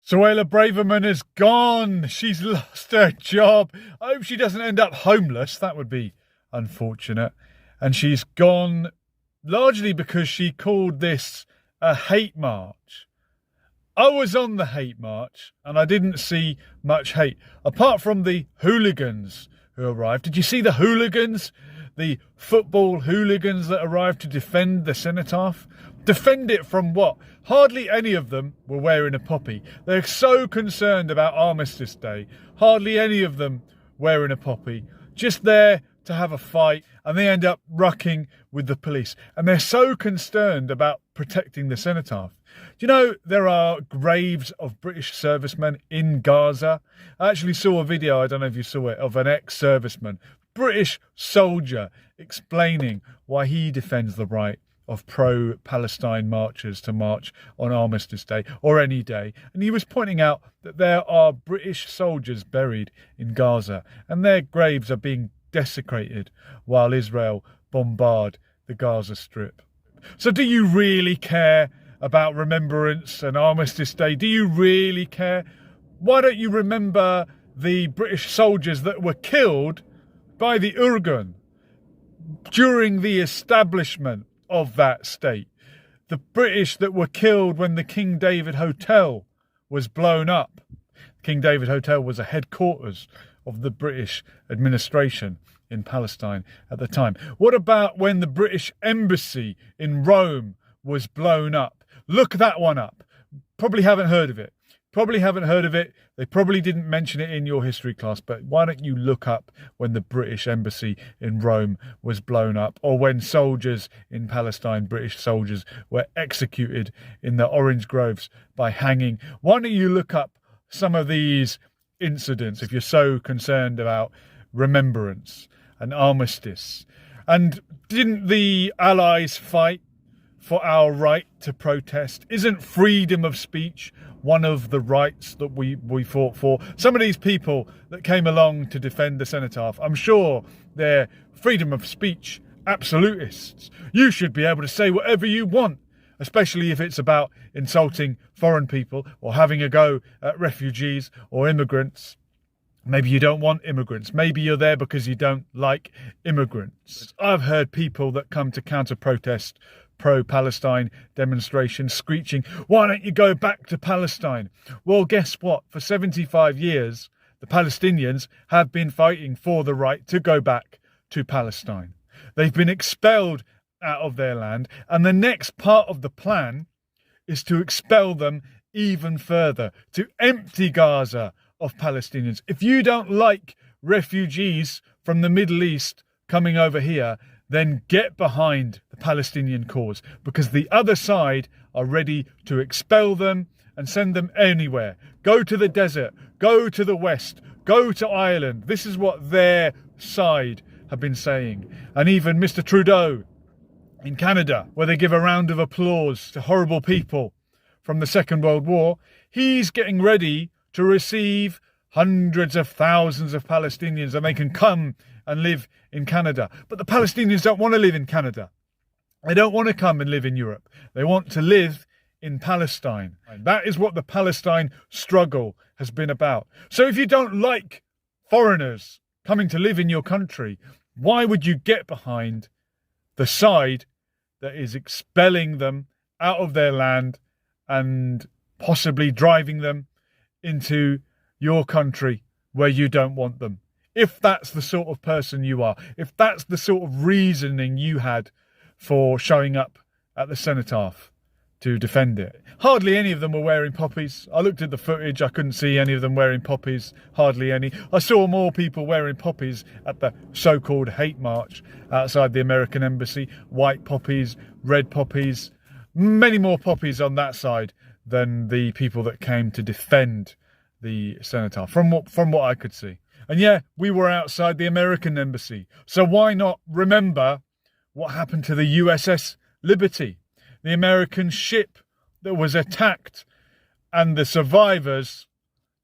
Suella Braverman is gone. She's lost her job. I hope she doesn't end up homeless. That would be unfortunate. And she's gone largely because she called this a hate march. I was on the hate march and I didn't see much hate, apart from the hooligans who arrived. Did you see the hooligans? The football hooligans that arrived to defend the Cenotaph? Defend it from what? Hardly any of them were wearing a poppy. They're so concerned about Armistice Day. Hardly any of them wearing a poppy. Just there to have a fight, and they end up rucking with the police. And they're so concerned about protecting the Cenotaph. Do you know there are graves of British servicemen in Gaza? I actually saw a video, I don't know if you saw it, of an ex-serviceman, British soldier, explaining why he defends the right of pro-Palestine marchers to march on Armistice Day or any day. And he was pointing out that there are British soldiers buried in Gaza and their graves are being desecrated while Israel bombard the Gaza Strip. So do you really care about remembrance and Armistice Day? Do you really care? Why don't you remember the British soldiers that were killed by the Irgun during the establishment of that state? The British that were killed when the King David Hotel was blown up. King David Hotel was a headquarters of the British administration in Palestine at the time. What about when the British embassy in Rome was blown up? Look that one up. Probably haven't heard of it. They probably didn't mention it in your history class, but why don't you look up when the British embassy in Rome was blown up, or when soldiers in Palestine, British soldiers, were executed in the orange groves by hanging. Why don't you look up some of these incidents if you're so concerned about remembrance and armistice? And didn't the Allies fight for our right to protest? Isn't freedom of speech one of the rights that we fought for? Some of these people that came along to defend the Cenotaph, I'm sure they're freedom of speech absolutists. You should be able to say whatever you want, especially if it's about insulting foreign people or having a go at refugees or immigrants. Maybe you don't want immigrants. Maybe you're there because you don't like immigrants. I've heard people that come to counter-protest pro-Palestine demonstrations screeching, why don't you go back to Palestine? Well, guess what? For 75 years, the Palestinians have been fighting for the right to go back to Palestine. They've been expelled out of their land, and the next part of the plan is to expel them even further, to empty Gaza of Palestinians. If you don't like refugees from the Middle East coming over here, then get behind the Palestinian cause, because the other side are ready to expel them and send them anywhere. Go to the desert, go to the west, go to Ireland. This is what their side have been saying. And even Mr. Trudeau in Canada, where they give a round of applause to horrible people from the Second World War, he's getting ready to receive hundreds of thousands of Palestinians, and they can come and live in Canada. But the Palestinians don't want to live in Canada. They don't want to come and live in Europe. They want to live in Palestine. And that is what the Palestine struggle has been about. So if you don't like foreigners coming to live in your country, why would you get behind the side that is expelling them out of their land and possibly driving them into your country where you don't want them? If that's the sort of person you are, if that's the sort of reasoning you had for showing up at the Cenotaph to defend it. Hardly any of them were wearing poppies. I looked at the footage, I couldn't see any of them wearing poppies, hardly any. I saw more people wearing poppies at the so-called hate march outside the American embassy. White poppies, red poppies, many more poppies on that side than the people that came to defend the Cenotaph, from what I could see. And yeah, we were outside the American embassy. So why not remember what happened to the USS Liberty, the American ship that was attacked, and the survivors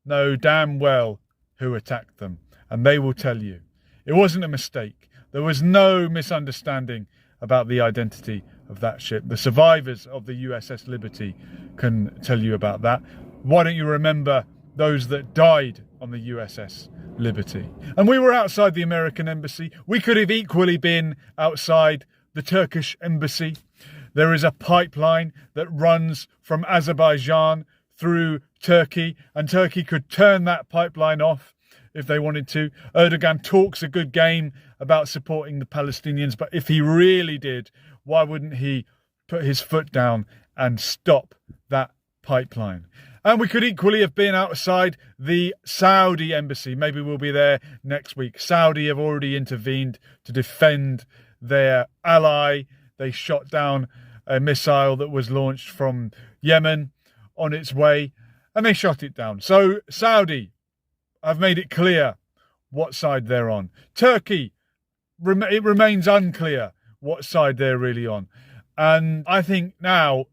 know damn well who attacked them. And they will tell you it wasn't a mistake. There was no misunderstanding about the identity of that ship. The survivors of the USS Liberty can tell you about that. Why don't you remember those that died on the USS Liberty? And we were outside the American embassy. We could have equally been outside the Turkish embassy. There is a pipeline that runs from Azerbaijan through Turkey, and Turkey could turn that pipeline off if they wanted to. Erdogan talks a good game about supporting the Palestinians, but if he really did, why wouldn't he put his foot down and stop that pipeline? And we could equally have been outside the Saudi embassy. Maybe we'll be there next week. Saudi have already intervened to defend their ally. They shot down a missile that was launched from Yemen on its way, and they shot it down. So Saudi have made it clear what side they're on. Turkey, it remains unclear what side they're really on. And I think now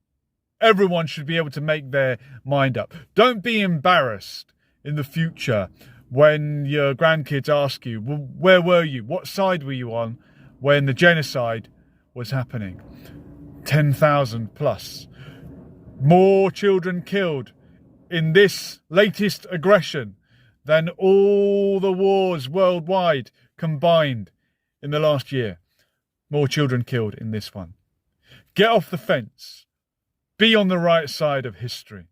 everyone should be able to make their mind up. Don't be embarrassed in the future when your grandkids ask you, well, where were you? What side were you on when the genocide was happening? 10,000 plus. More children killed in this latest aggression than all the wars worldwide combined in the last year. More children killed in this one. Get off the fence. Be on the right side of history.